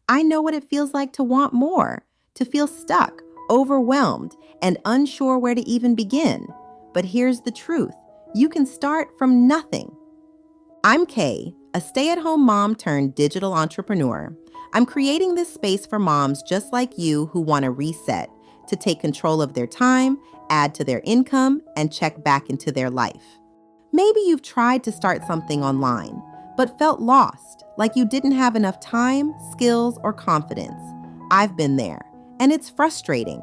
I know what it feels like to want more, to feel stuck, overwhelmed, and unsure where to even begin. But here's the truth. You can start from nothing. I'm Kay, a stay-at-home mom turned digital entrepreneur. I'm creating this space for moms just like you who want to reset, to take control of their time, add to their income, and check back into their life. Maybe you've tried to start something online, but felt lost, like you didn't have enough time, skills, or confidence. I've been there, and it's frustrating.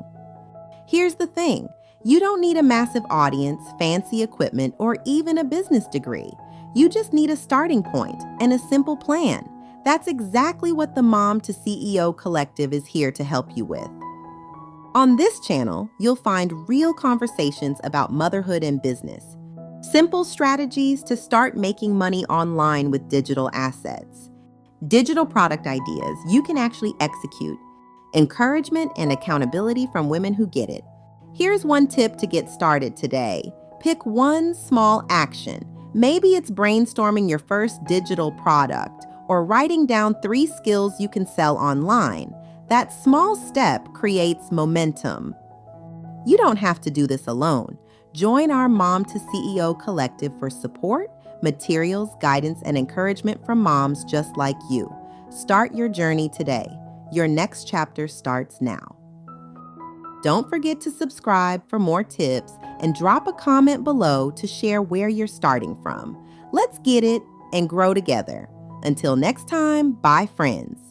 Here's the thing. You don't need a massive audience, fancy equipment, or even a business degree. You just need a starting point and a simple plan. That's exactly what the Mom to CEO Collective is here to help you with. On this channel, you'll find real conversations about motherhood and business, simple strategies to start making money online with digital assets, digital product ideas you can actually execute, encouragement and accountability from women who get it. Here's one tip to get started today. Pick one small action. Maybe it's brainstorming your first digital product or writing down 3 skills you can sell online. That small step creates momentum. You don't have to do this alone. Join our Mom to CEO Collective for support, materials, guidance, and encouragement from moms just like you. Start your journey today. Your next chapter starts now. Don't forget to subscribe for more tips and drop a comment below to share where you're starting from. Let's get it and grow together. Until next time, bye friends.